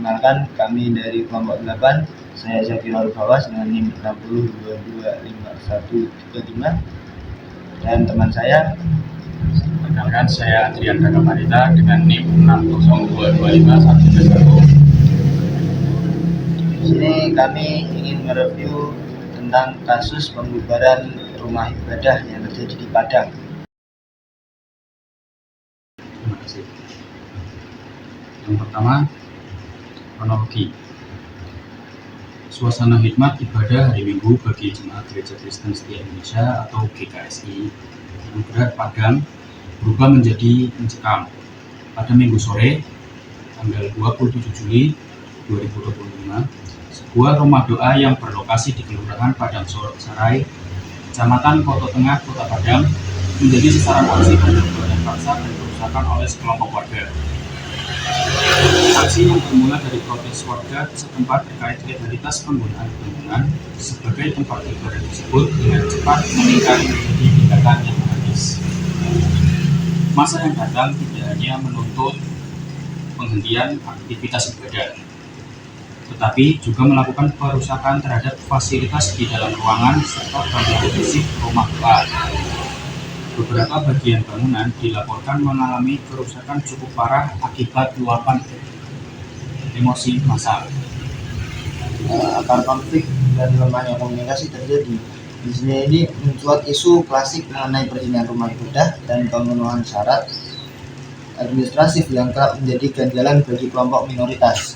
Perkenalkan, kami dari kelompok 8, saya Zakirul Fawas dengan NIM 60225135, dan teman saya. Perkenalkan, saya Adrian Ragamarita dengan NIM 60225131. Di sini kami ingin mereview tentang kasus pembubaran rumah ibadah yang terjadi di Padang. Terima kasih. Yang pertama, kronologi. Suasana hikmat ibadah hari Minggu bagi Jemaat Gereja Kristen Setia Indonesia atau GKSI yang berada Padang berubah menjadi mencekam. Pada Minggu sore, tanggal 27 Juli 2025, sebuah rumah doa yang berlokasi di Kelurahan Padang Sarai, Kecamatan Koto Tengah, Kota Padang, menjadi sasaran aksi pembubaran paksa dan perusakan oleh sekelompok warga. Aksi yang bermula dari protes warga setempat terkait legalitas penggunaan bangunan sebagai tempat ibadah tersebut dengan cepat meningkat menjadi tindakan yang anarkis. Masa yang datang tidak hanya menuntut penghentian aktivitas ibadah, tetapi juga melakukan perusakan terhadap fasilitas di dalam ruangan serta bangunan fisik rumah doa. Beberapa bagian bangunan dilaporkan mengalami kerusakan cukup parah akibat luapan emosi massa. Akar konflik dan lemahnya komunikasi terjadi. Di sini ini mencuat isu klasik mengenai perizinan rumah ibadah dan pemenuhan syarat administratif yang kerap menjadi ganjalan bagi kelompok minoritas,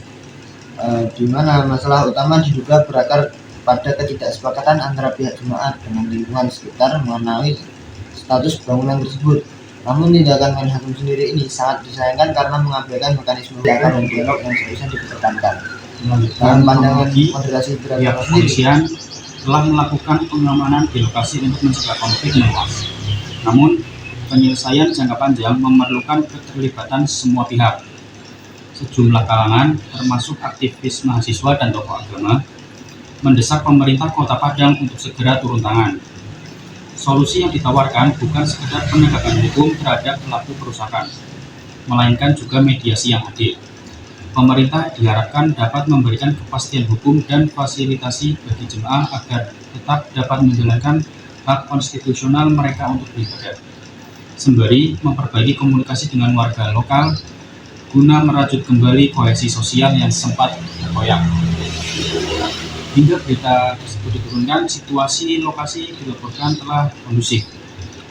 di mana masalah utama diduga berakar pada ketidaksepakatan antara pihak jemaat dengan lingkungan sekitar mengenai status bangunan tersebut. Namun tindakan Menhakim sendiri ini sangat disayangkan karena mengabaikan mekanisme dialog dan dialog yang seharusnya dipertahankan. Dalam pandangan moderasi beragama kepolisian telah melakukan pengamanan di lokasi untuk mencegah konflik meluas. Namun, penyelesaian jangka panjang memerlukan keterlibatan semua pihak. Sejumlah kalangan, termasuk aktivis mahasiswa dan tokoh agama, mendesak pemerintah Kota Padang untuk segera turun tangan. Solusi yang ditawarkan bukan sekedar penegakan hukum terhadap pelaku perusakan, melainkan juga mediasi yang adil. Pemerintah diharapkan dapat memberikan kepastian hukum dan fasilitasi bagi jemaah agar tetap dapat menjalankan hak konstitusional mereka untuk beribadah, sembari memperbaiki komunikasi dengan warga lokal guna merajut kembali kohesi sosial yang sempat tergoyang. Hingga berita tersebut diturunkan, situasi lokasi dilaporkan telah kondusif.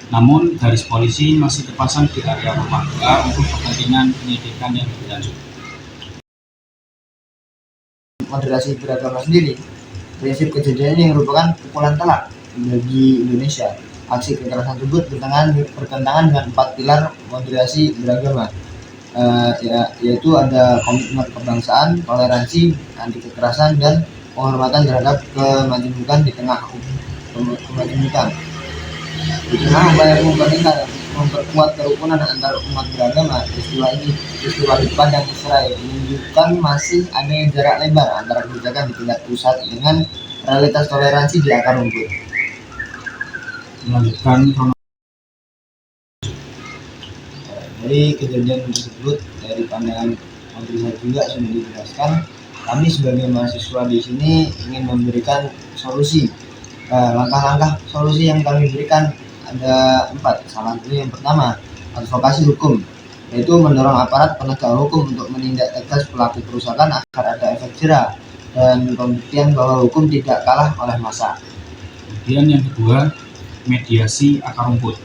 Namun, garis polisi masih terpasang di area rumah doa untuk kepentingan penyidikan yang lebih lanjut. Moderasi beragama sendiri, prinsip kejadian ini merupakan pukulan telak bagi Indonesia. Aksi kekerasan tersebut bertentangan dengan 4 pilar moderasi beragama, yaitu ada komitmen kebangsaan, toleransi, anti kekerasan, dan penghormatan terhadap kemajemukan di tengah kemajemukan. Di tengah upaya memperkuat kerukunan antar umat beragama, peristiwa di Padang Sarai menunjukkan masih adanya jarak lebar antara kebijakan di tingkat pusat dengan realitas toleransi di akar rumput. Melanjutkan dari kejadian tersebut, dari pandangan majelis juga sudah dijelaskan, kami sebagai mahasiswa di sini ingin memberikan solusi. Langkah-langkah solusi yang kami berikan ada 4. Salah satu yang pertama, advokasi hukum, yaitu mendorong aparat penegak hukum untuk menindak tegas pelaku perusakan agar ada efek jera dan pembuktian bahwa hukum tidak kalah oleh massa. Kemudian yang kedua, mediasi akar rumput.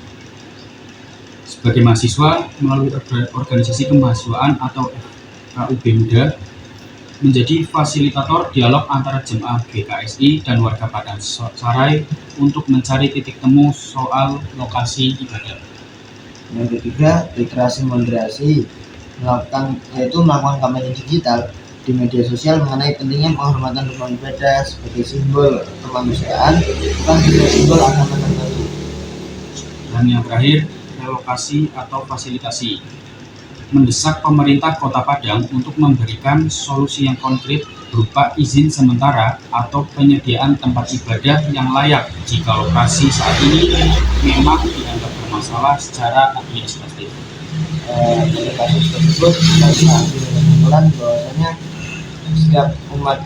Sebagai mahasiswa, melalui organisasi kemahasiswaan atau FKUB Muda, menjadi fasilitator dialog antara jemaah GKSI dan warga Padang Sarai untuk mencari titik temu soal lokasi ibadah. Yang ketiga, literasi moderasi, yaitu melakukan kampanye digital di media sosial mengenai pentingnya penghormatan rumah ibadah sebagai simbol kemanusiaan, bukan sebagai simbol agama tertentu. Dan yang terakhir, relokasi atau fasilitasi. Mendesak pemerintah Kota Padang untuk memberikan solusi yang konkret berupa izin sementara atau penyediaan tempat ibadah yang layak jika lokasi saat ini memang dianggap bermasalah secara administratif. Dari kasus tersebut kita bisa ambil kesimpulan bahwasanya setiap umat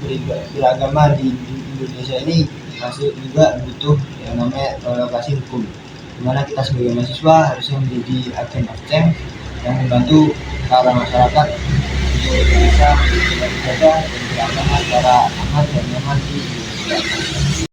beragama di Indonesia ini masih juga butuh yang namanya relokasi hukum, dimana kita sebagai mahasiswa harusnya menjadi agent of change yang membantu para masyarakat untuk bisa beribadah dan beragama secara aman dan nyaman di Indonesia.